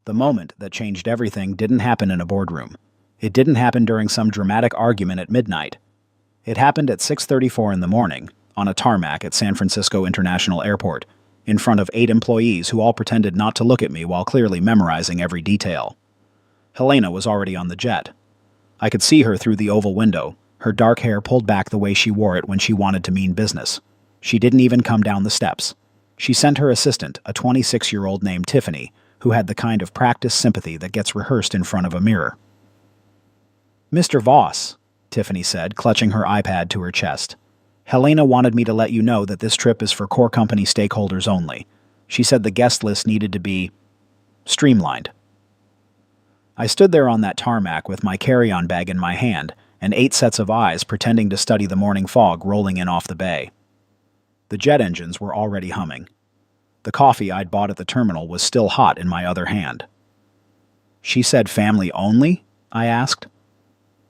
The moment that changed everything didn't happen in a boardroom. It didn't happen during some dramatic argument at midnight. It happened at 6:34 in the morning, on a tarmac at San Francisco International Airport, in front of 8 employees who all pretended not to look at me while clearly memorizing every detail. Helena was already on the jet. I could see her through the oval window, her dark hair pulled back the way she wore it when she wanted to mean business. She didn't even come down the steps. She sent her assistant, a 26-year-old named Tiffany, who had the kind of practiced sympathy that gets rehearsed in front of a mirror. "Mr. Voss," Tiffany said, clutching her iPad to her chest. "Helena wanted me to let you know that this trip is for core company stakeholders only. She said the guest list needed to be streamlined." I stood there on that tarmac with my carry-on bag in my hand and 8 sets of eyes pretending to study the morning fog rolling in off the bay. The jet engines were already humming. The coffee I'd bought at the terminal was still hot in my other hand. "She said family only?" I asked.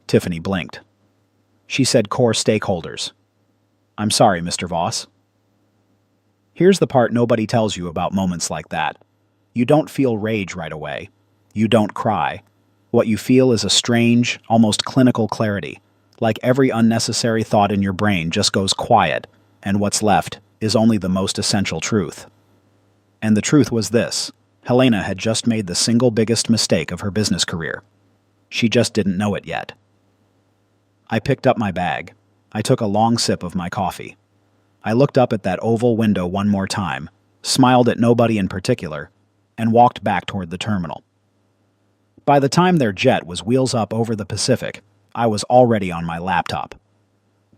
Tiffany blinked. "She said core stakeholders." "I'm sorry, Mr. Voss." Here's the part nobody tells you about moments like that. You don't feel rage right away. You don't cry. What you feel is a strange, almost clinical clarity, like every unnecessary thought in your brain just goes quiet, and what's left is only the most essential truth. And the truth was this: Helena had just made the single biggest mistake of her business career. She just didn't know it yet. I picked up my bag. I took a long sip of my coffee. I looked up at that oval window one more time, smiled at nobody in particular, and walked back toward the terminal. By the time their jet was wheels up over the Pacific, I was already on my laptop.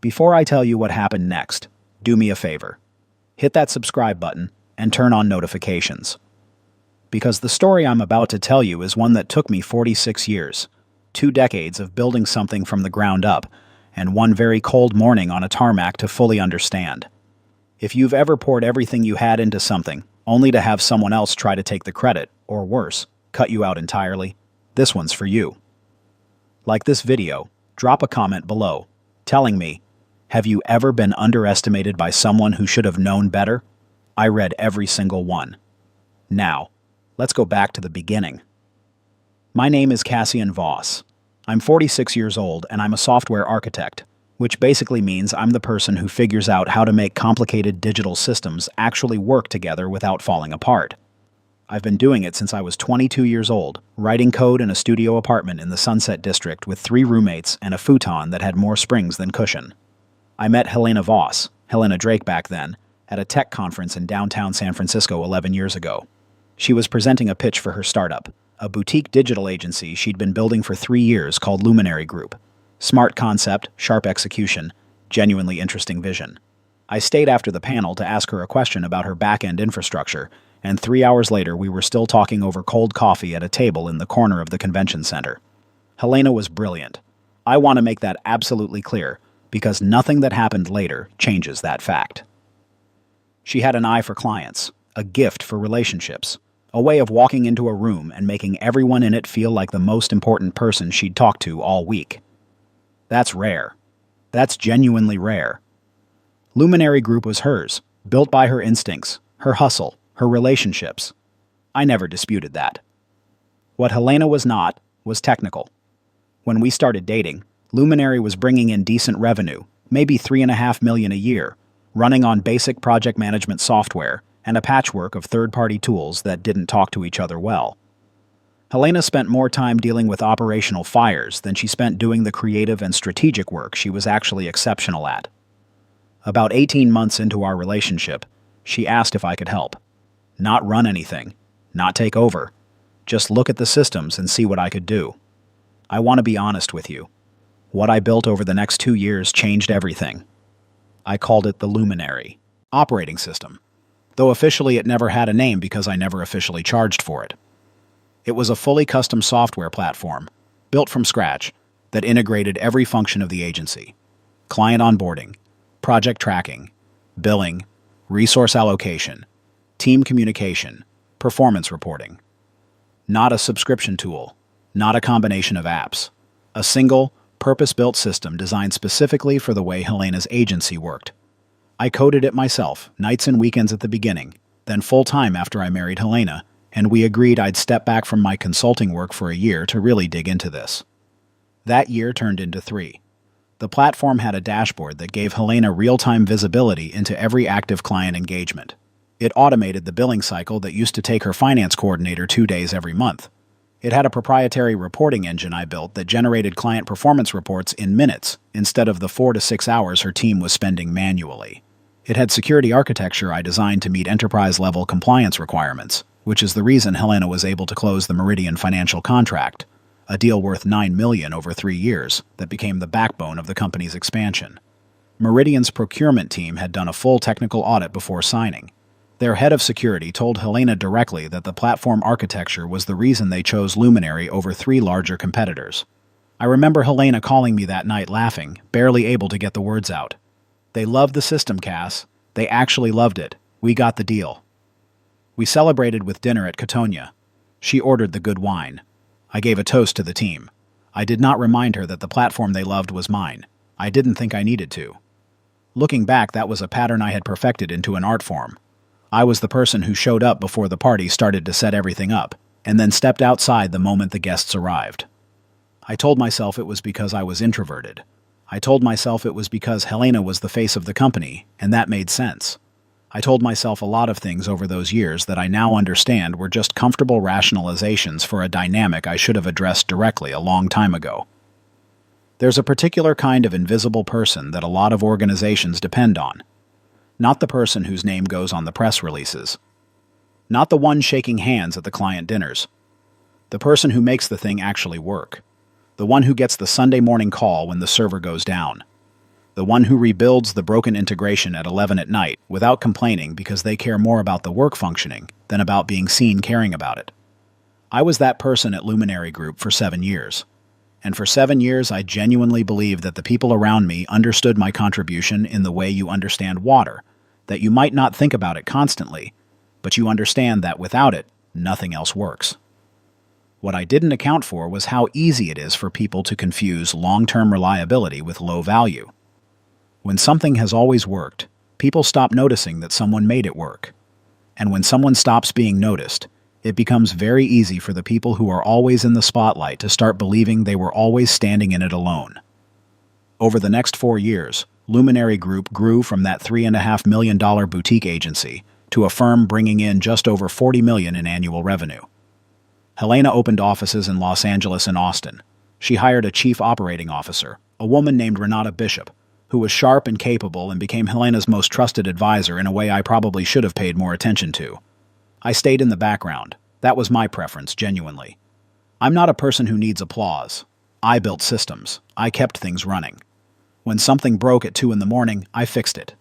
Before I tell you what happened next, do me a favor. Hit that subscribe button and turn on notifications. Because the story I'm about to tell you is one that took me 46 years, 2 decades of building something from the ground up, and one very cold morning on a tarmac to fully understand. If you've ever poured everything you had into something, only to have someone else try to take the credit, or worse, cut you out entirely, this one's for you. Like this video, drop a comment below, telling me, have you ever been underestimated by someone who should have known better? I read every single one. Now, let's go back to the beginning. My name is Cassian Voss. I'm 46 years old and I'm a software architect, which basically means I'm the person who figures out how to make complicated digital systems actually work together without falling apart. I've been doing it since I was 22 years old, writing code in a studio apartment in the Sunset District with 3 roommates and a futon that had more springs than cushion. I met Helena Voss, Helena Drake back then, at a tech conference in downtown San Francisco 11 years ago. She was presenting a pitch for her startup, a boutique digital agency she'd been building for 3 years called Luminary Group. Smart concept, sharp execution, genuinely interesting vision. I stayed after the panel to ask her a question about her back-end infrastructure, and 3 hours later we were still talking over cold coffee at a table in the corner of the convention center. Helena was brilliant. I want to make that absolutely clear, because nothing that happened later changes that fact. She had an eye for clients, a gift for relationships, a way of walking into a room and making everyone in it feel like the most important person she'd talked to all week. That's rare. That's genuinely rare. Luminary Group was hers, built by her instincts, her hustle, her relationships. I never disputed that. What Helena was not was technical. When we started dating, Luminary was bringing in decent revenue, maybe $3.5 million a year, running on basic project management software and a patchwork of third-party tools that didn't talk to each other well. Helena spent more time dealing with operational fires than she spent doing the creative and strategic work she was actually exceptional at. About 18 months into our relationship, she asked if I could help. Not run anything, not take over, just look at the systems and see what I could do. I want to be honest with you. What I built over the next 2 years changed everything. I called it the Luminary operating system, though officially it never had a name because I never officially charged for it. It was a fully custom software platform, built from scratch, that integrated every function of the agency: client onboarding, project tracking, billing, resource allocation, team communication, performance reporting. Not a subscription tool, not a combination of apps. A single, purpose-built system designed specifically for the way Helena's agency worked. I coded it myself, nights and weekends at the beginning, then full-time after I married Helena, and we agreed I'd step back from my consulting work for a year to really dig into this. That year turned into 3. The platform had a dashboard that gave Helena real-time visibility into every active client engagement. It automated the billing cycle that used to take her finance coordinator 2 days every month. It had a proprietary reporting engine I built that generated client performance reports in minutes instead of the 4 to 6 hours her team was spending manually. It had security architecture I designed to meet enterprise-level compliance requirements, which is the reason Helena was able to close the Meridian financial contract, a deal worth $9 million over 3 years that became the backbone of the company's expansion. Meridian's procurement team had done a full technical audit before signing. Their head of security told Helena directly that the platform architecture was the reason they chose Luminary over 3 larger competitors. I remember Helena calling me that night laughing, barely able to get the words out. They loved the system, Cass. They actually loved it. We got the deal. We celebrated with dinner at Cotonia. She ordered the good wine. I gave a toast to the team. I did not remind her that the platform they loved was mine. I didn't think I needed to. Looking back, that was a pattern I had perfected into an art form. I was the person who showed up before the party started to set everything up, and then stepped outside the moment the guests arrived. I told myself it was because I was introverted. I told myself it was because Helena was the face of the company, and that made sense. I told myself a lot of things over those years that I now understand were just comfortable rationalizations for a dynamic I should have addressed directly a long time ago. There's a particular kind of invisible person that a lot of organizations depend on. Not the person whose name goes on the press releases. Not the one shaking hands at the client dinners. The person who makes the thing actually work. The one who gets the Sunday morning call when the server goes down. The one who rebuilds the broken integration at 11 at night without complaining because they care more about the work functioning than about being seen caring about it. I was that person at Luminary Group for 7 years. And for 7 years, I genuinely believed that the people around me understood my contribution in the way you understand water, that you might not think about it constantly, but you understand that without it, nothing else works. What I didn't account for was how easy it is for people to confuse long-term reliability with low value. When something has always worked, people stop noticing that someone made it work. And when someone stops being noticed, it becomes very easy for the people who are always in the spotlight to start believing they were always standing in it alone. Over the next 4 years, Luminary Group grew from that $3.5 million boutique agency to a firm bringing in just over $40 million in annual revenue. Helena opened offices in Los Angeles and Austin. She hired a chief operating officer, a woman named Renata Bishop, who was sharp and capable and became Helena's most trusted advisor in a way I probably should have paid more attention to. I stayed in the background. That was my preference, genuinely. I'm not a person who needs applause. I built systems. I kept things running. When something broke at 2 in the morning, I fixed it.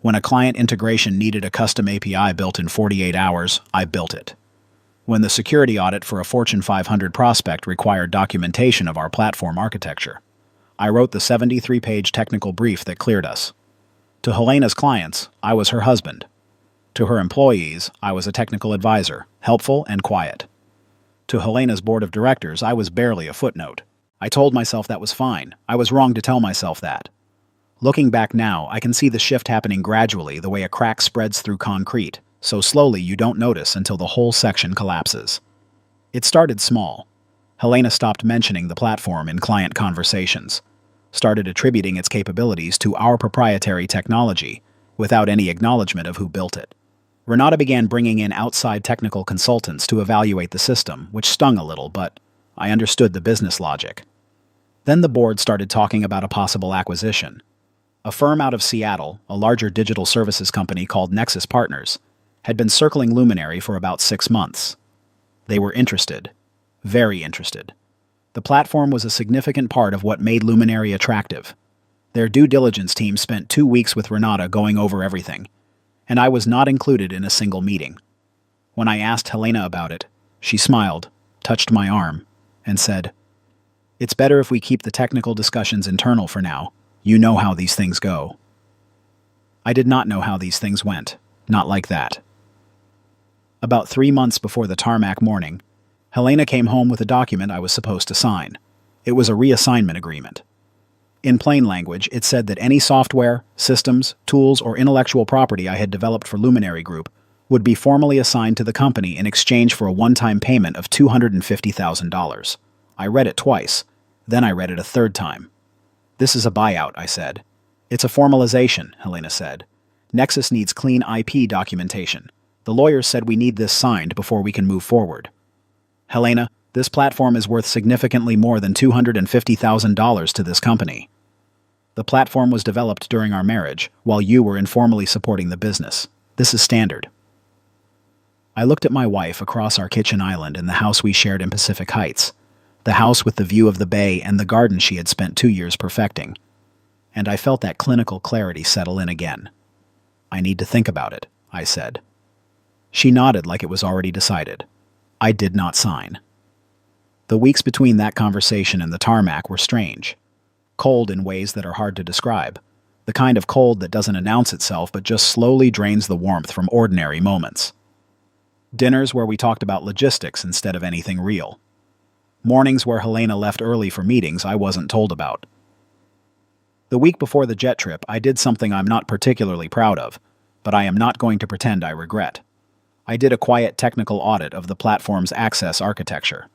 When a client integration needed a custom API built in 48 hours, I built it. When the security audit for a Fortune 500 prospect required documentation of our platform architecture, I wrote the 73-page technical brief that cleared us. To Helena's clients, I was her husband. To her employees, I was a technical advisor, helpful and quiet. To Helena's board of directors, I was barely a footnote. I told myself that was fine. I was wrong to tell myself that. Looking back now, I can see the shift happening gradually the way a crack spreads through concrete, so slowly you don't notice until the whole section collapses. It started small. Helena stopped mentioning the platform in client conversations, started attributing its capabilities to our proprietary technology, without any acknowledgement of who built it. Renata began bringing in outside technical consultants to evaluate the system, which stung a little, but I understood the business logic. Then the board started talking about a possible acquisition. A firm out of Seattle, a larger digital services company called Nexus Partners, had been circling Luminary for about 6 months. They were interested. Very interested. The platform was a significant part of what made Luminary attractive. Their due diligence team spent 2 weeks with Renata going over everything, and I was not included in a single meeting. When I asked Helena about it, she smiled, touched my arm, and said, "It's better if we keep the technical discussions internal for now. You know how these things go." I did not know how these things went. Not like that. About 3 months before the tarmac morning, Helena came home with a document I was supposed to sign. It was a reassignment agreement. In plain language, it said that any software, systems, tools, or intellectual property I had developed for Luminary Group would be formally assigned to the company in exchange for a one-time payment of $250,000. I read it twice. Then I read it a third time. "This is a buyout," I said. "It's a formalization," Helena said. "Nexus needs clean IP documentation. The lawyers said we need this signed before we can move forward." "Helena, this platform is worth significantly more than $250,000 to this company. The platform was developed during our marriage, while you were informally supporting the business. This is standard." I looked at my wife across our kitchen island in the house we shared in Pacific Heights, the house with the view of the bay and the garden she had spent 2 years perfecting. And I felt that clinical clarity settle in again. "I need to think about it," I said. She nodded like it was already decided. I did not sign. The weeks between that conversation and the tarmac were strange. Cold in ways that are hard to describe. The kind of cold that doesn't announce itself but just slowly drains the warmth from ordinary moments. Dinners where we talked about logistics instead of anything real. Mornings where Helena left early for meetings I wasn't told about. The week before the jet trip, I did something I'm not particularly proud of, but I am not going to pretend I regret. I did a quiet technical audit of the platform's access architecture.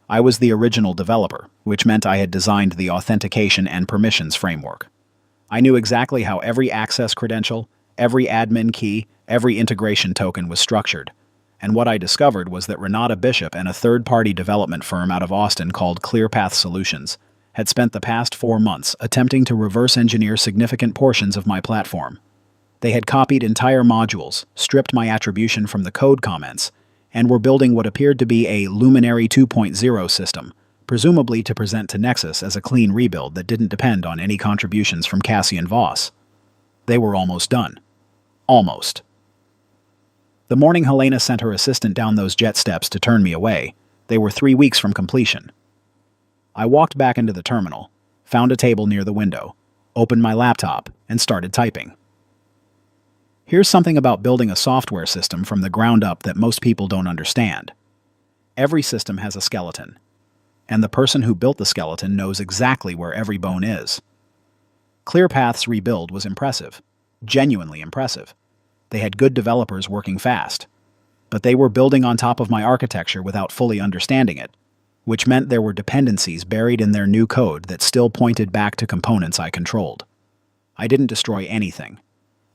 I was the original developer, which meant I had designed the authentication and permissions framework. I knew exactly how every access credential, every admin key, every integration token was structured. And what I discovered was that Renata Bishop and a third-party development firm out of Austin called ClearPath Solutions had spent the past 4 months attempting to reverse-engineer significant portions of my platform. They had copied entire modules, stripped my attribution from the code comments, and were building what appeared to be a Luminary 2.0 system, presumably to present to Nexus as a clean rebuild that didn't depend on any contributions from Cassian Voss. They were almost done. Almost. The morning Helena sent her assistant down those jet steps to turn me away, they were 3 weeks from completion. I walked back into the terminal, found a table near the window, opened my laptop, and started typing. Here's something about building a software system from the ground up that most people don't understand. Every system has a skeleton, and the person who built the skeleton knows exactly where every bone is. ClearPath's rebuild was impressive, genuinely impressive. They had good developers working fast, but they were building on top of my architecture without fully understanding it, which meant there were dependencies buried in their new code that still pointed back to components I controlled. I didn't destroy anything.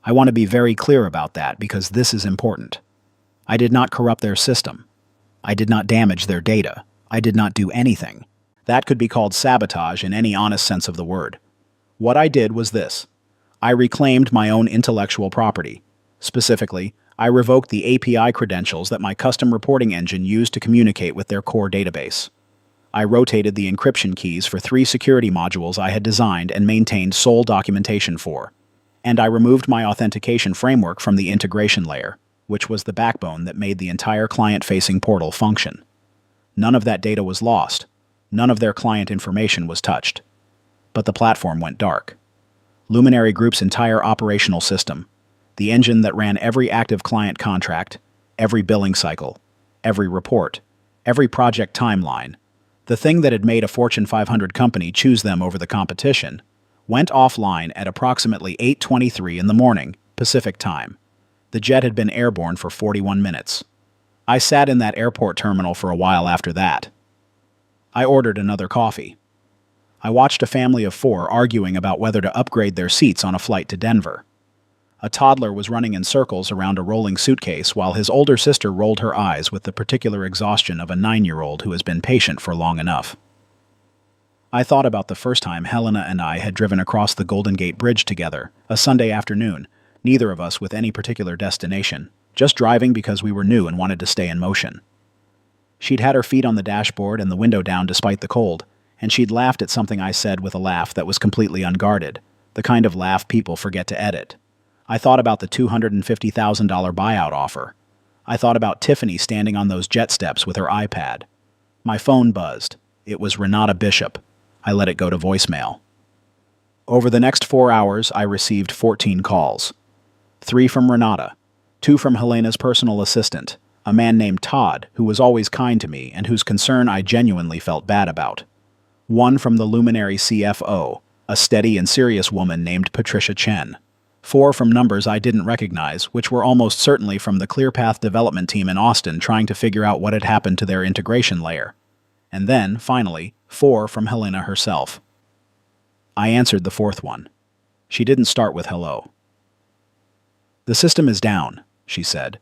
I want to be very clear about that because this is important. I did not corrupt their system. I did not damage their data. I did not do anything. That could be called sabotage in any honest sense of the word. What I did was this. I reclaimed my own intellectual property. Specifically, I revoked the API credentials that my custom reporting engine used to communicate with their core database. I rotated the encryption keys for 3 security modules I had designed and maintained sole documentation for. And I removed my authentication framework from the integration layer, which was the backbone that made the entire client-facing portal function. None of that data was lost. None of their client information was touched. But the platform went dark. Luminary Group's entire operational system, the engine that ran every active client contract, every billing cycle, every report, every project timeline, the thing that had made a Fortune 500 company choose them over the competition, went offline at approximately 8:23 in the morning, Pacific time. The jet had been airborne for 41 minutes. I sat in that airport terminal for a while after that. I ordered another coffee. I watched a family of 4 arguing about whether to upgrade their seats on a flight to Denver. A toddler was running in circles around a rolling suitcase while his older sister rolled her eyes with the particular exhaustion of a 9-year-old who has been patient for long enough. I thought about the first time Helena and I had driven across the Golden Gate Bridge together, a Sunday afternoon, neither of us with any particular destination, just driving because we were new and wanted to stay in motion. She'd had her feet on the dashboard and the window down despite the cold, and she'd laughed at something I said with a laugh that was completely unguarded, the kind of laugh people forget to edit. I thought about the $250,000 buyout offer. I thought about Tiffany standing on those jet steps with her iPad. My phone buzzed. It was Renata Bishop. I let it go to voicemail. Over the next 4 hours, I received 14 calls. 3 from Renata, 2 from Helena's personal assistant, a man named Todd, who was always kind to me and whose concern I genuinely felt bad about. 1 from the Luminary CFO, a steady and serious woman named Patricia Chen. 4 from numbers I didn't recognize, which were almost certainly from the ClearPath development team in Austin trying to figure out what had happened to their integration layer. And then, finally, 4 from Helena herself. I answered the fourth one. She didn't start with hello. "The system is down," she said.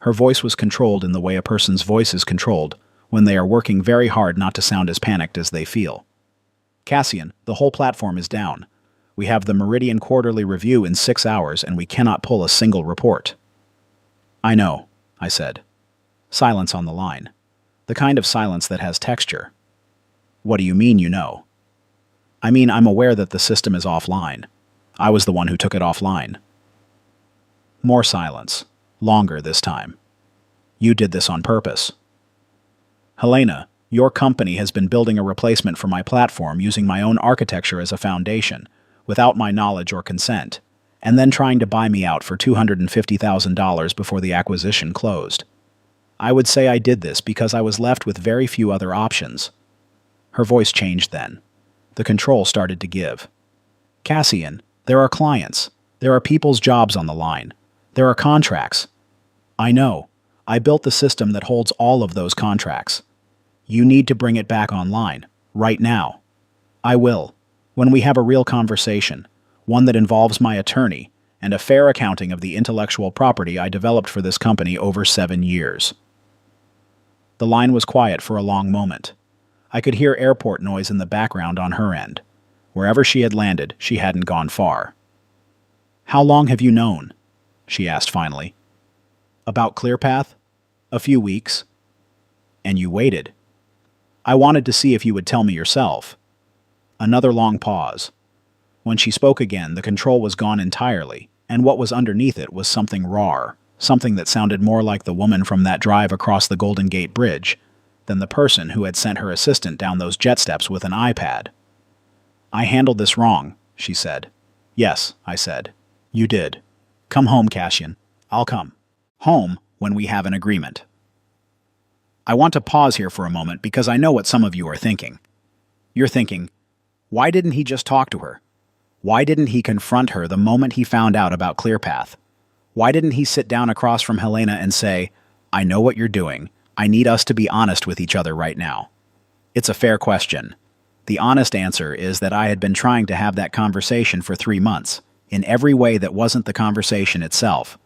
Her voice was controlled in the way a person's voice is controlled when they are working very hard not to sound as panicked as they feel. "Cassian, the whole platform is down. We have the Meridian quarterly review in 6 hours and we cannot pull a single report." "I know," I said. Silence on the line. The kind of silence that has texture. "What do you mean you know?" "I mean I'm aware that the system is offline. I was the one who took it offline." More silence. Longer this time. "You did this on purpose." "Helena, your company has been building a replacement for my platform using my own architecture as a foundation, without my knowledge or consent, and then trying to buy me out for $250,000 before the acquisition closed. I would say I did this because I was left with very few other options." Her voice changed then. The control started to give. "Cassian, there are clients. There are people's jobs on the line. There are contracts." "I know. I built the system that holds all of those contracts. You need to bring it back online, right now." "I will, when we have a real conversation, one that involves my attorney, and a fair accounting of the intellectual property I developed for this company over 7 years." The line was quiet for a long moment. I could hear airport noise in the background on her end. Wherever she had landed, she hadn't gone far. "How long have you known?" she asked finally. "About ClearPath? A few weeks." "And you waited." "I wanted to see if you would tell me yourself." Another long pause. When she spoke again, the control was gone entirely, and what was underneath it was something raw, something that sounded more like the woman from that drive across the Golden Gate Bridge than the person who had sent her assistant down those jet steps with an iPad. "I handled this wrong," she said. "Yes," I said. "You did. Come home, Cassian. I'll come. Home when we have an agreement." I want to pause here for a moment because I know what some of you are thinking. You're thinking, why didn't he just talk to her? Why didn't he confront her the moment he found out about ClearPath? Why didn't he sit down across from Helena and say, "I know what you're doing. I need us to be honest with each other right now"? It's a fair question. The honest answer is that I had been trying to have that conversation for 3 months, in every way that wasn't the conversation itself.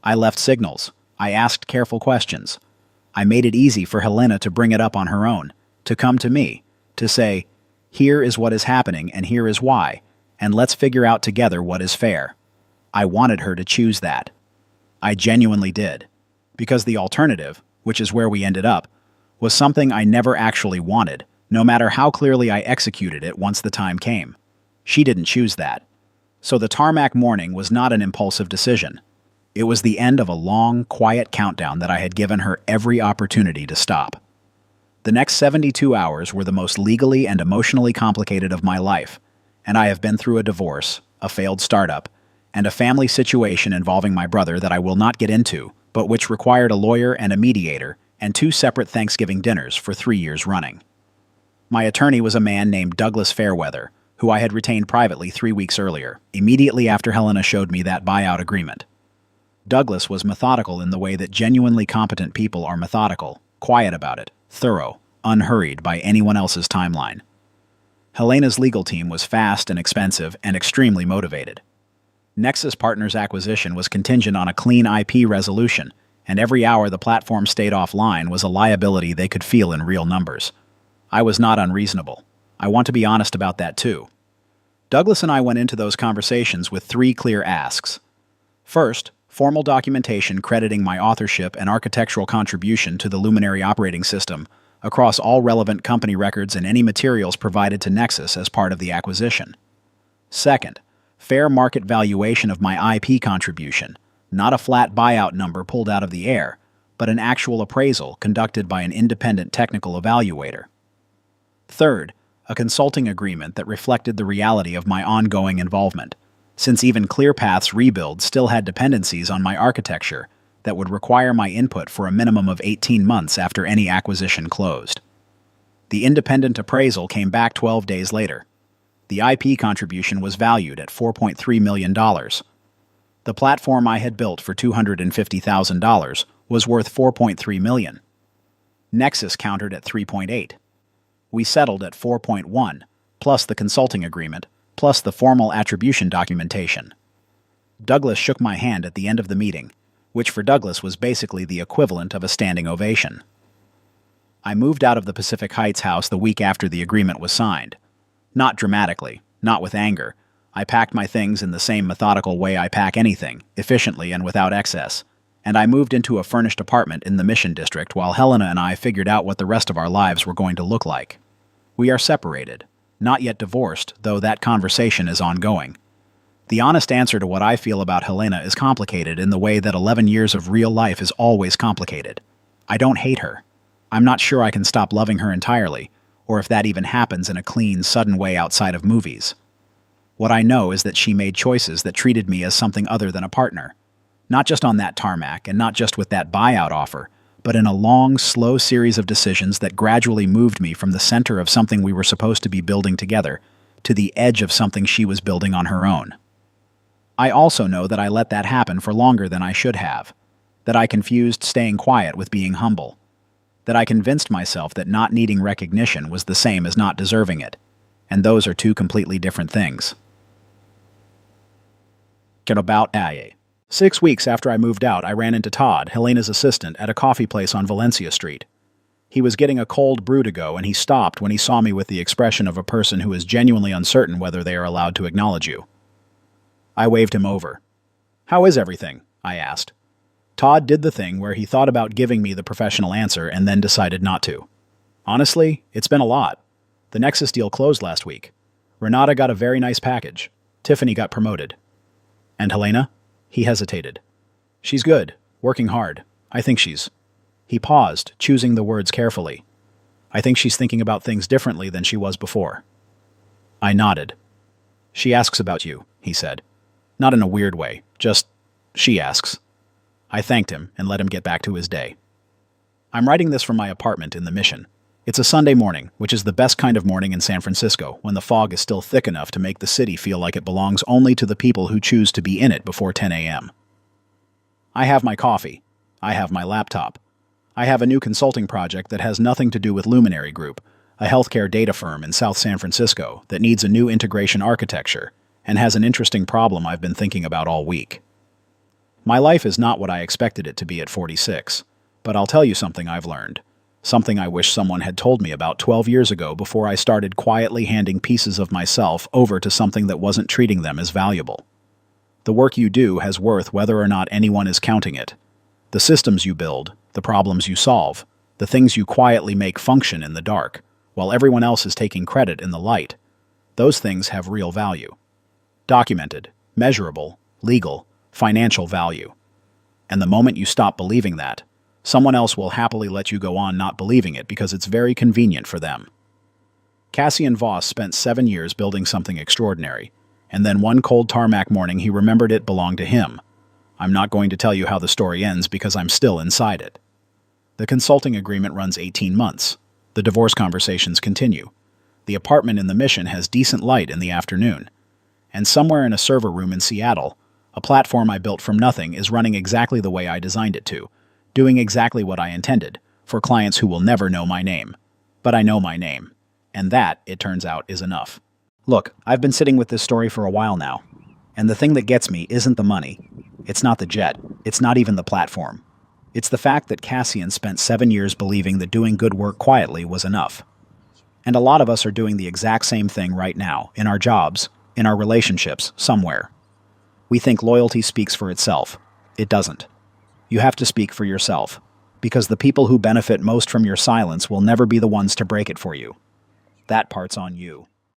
I left signals. I asked careful questions. I made it easy for Helena to bring it up on her own, to come to me, to say, "Here is what is happening and here is why, and let's figure out together what is fair." I wanted her to choose that. I genuinely did. Because the alternative, which is where we ended up, was something I never actually wanted, no matter how clearly I executed it once the time came. She didn't choose that. So the tarmac morning was not an impulsive decision. It was the end of a long, quiet countdown that I had given her every opportunity to stop. The next 72 hours were the most legally and emotionally complicated of my life, and I have been through a divorce, a failed startup, and a family situation involving my brother that I will not get into, but which required a lawyer and a mediator and 2 separate Thanksgiving dinners for 3 years running. My attorney was a man named Douglas Fairweather, who I had retained privately 3 weeks earlier, immediately after Helena showed me that buyout agreement. Douglas was methodical in the way that genuinely competent people are methodical, quiet about it, thorough, unhurried by anyone else's timeline. Helena's legal team was fast and expensive and extremely motivated. Nexus Partners' acquisition was contingent on a clean IP resolution, and every hour the platform stayed offline was a liability they could feel in real numbers. I was not unreasonable. I want to be honest about that too. Douglas and I went into those conversations with 3 clear asks. First, formal documentation crediting my authorship and architectural contribution to the Luminary operating system across all relevant company records and any materials provided to Nexus as part of the acquisition. Second, fair market valuation of my IP contribution, not a flat buyout number pulled out of the air, but an actual appraisal conducted by an independent technical evaluator. Third, a consulting agreement that reflected the reality of my ongoing involvement, since even ClearPath's rebuild still had dependencies on my architecture that would require my input for a minimum of 18 months after any acquisition closed. The independent appraisal came back 12 days later. The IP contribution was valued at $4.3 million. The platform I had built for $250,000 was worth $4.3 million. Nexus countered at 3.8. We settled at 4.1, plus the consulting agreement, plus the formal attribution documentation. Douglas shook my hand at the end of the meeting, which for Douglas was basically the equivalent of a standing ovation. I moved out of the Pacific Heights house the week after the agreement was signed. Not dramatically, not with anger. I packed my things in the same methodical way I pack anything, efficiently and without excess, and I moved into a furnished apartment in the Mission District while Helena and I figured out what the rest of our lives were going to look like. We are separated, not yet divorced, though that conversation is ongoing. The honest answer to what I feel about Helena is complicated in the way that 11 years of real life is always complicated. I don't hate her. I'm not sure I can stop loving her entirely, or if that even happens in a clean, sudden way outside of movies. What I know is that she made choices that treated me as something other than a partner. Not just on that tarmac, and not just with that buyout offer, but in a long, slow series of decisions that gradually moved me from the center of something we were supposed to be building together to the edge of something she was building on her own. I also know that I let that happen for longer than I should have, that I confused staying quiet with being humble, that I convinced myself that not needing recognition was the same as not deserving it, and those are two completely different things. About 6 weeks after I moved out, I ran into Todd, Helena's assistant, at a coffee place on Valencia Street. He was getting a cold brew to go, and he stopped when he saw me with the expression of a person who is genuinely uncertain whether they are allowed to acknowledge you. I waved him over. "How is everything?" I asked. Todd did the thing where he thought about giving me the professional answer and then decided not to. "Honestly, it's been a lot. The Nexus deal closed last week. Renata got a very nice package. Tiffany got promoted. And Helena?" He hesitated. "She's good, working hard. I think she's..." He paused, choosing the words carefully. "I think she's thinking about things differently than she was before." I nodded. "She asks about you," he said. "Not in a weird way, just, she asks." I thanked him and let him get back to his day. I'm writing this from my apartment in the Mission. It's a Sunday morning, which is the best kind of morning in San Francisco, when the fog is still thick enough to make the city feel like it belongs only to the people who choose to be in it before 10 a.m. I have my coffee. I have my laptop. I have a new consulting project that has nothing to do with Luminary Group, a healthcare data firm in South San Francisco that needs a new integration architecture and has an interesting problem I've been thinking about all week. My life is not what I expected it to be at 46, but I'll tell you something I've learned. Something I wish someone had told me about 12 years ago before I started quietly handing pieces of myself over to something that wasn't treating them as valuable. The work you do has worth whether or not anyone is counting it. The systems you build, the problems you solve, the things you quietly make function in the dark, while everyone else is taking credit in the light, those things have real value. Documented, measurable, legal, financial value. And the moment you stop believing that, someone else will happily let you go on not believing it because it's very convenient for them. Cassian Voss spent 7 years building something extraordinary, and then one cold tarmac morning he remembered it belonged to him. I'm not going to tell you how the story ends because I'm still inside it. The consulting agreement runs 18 months. The divorce conversations continue. The apartment in the Mission has decent light in the afternoon. And somewhere in a server room in Seattle, a platform I built from nothing is running exactly the way I designed it to, doing exactly what I intended, for clients who will never know my name. But I know my name. And that, it turns out, is enough. Look, I've been sitting with this story for a while now. And the thing that gets me isn't the money. It's not the jet. It's not even the platform. It's the fact that Cassian spent 7 years believing that doing good work quietly was enough. And a lot of us are doing the exact same thing right now, in our jobs, in our relationships, somewhere. We think loyalty speaks for itself. It doesn't. You have to speak for yourself, because the people who benefit most from your silence will never be the ones to break it for you. That part's on you.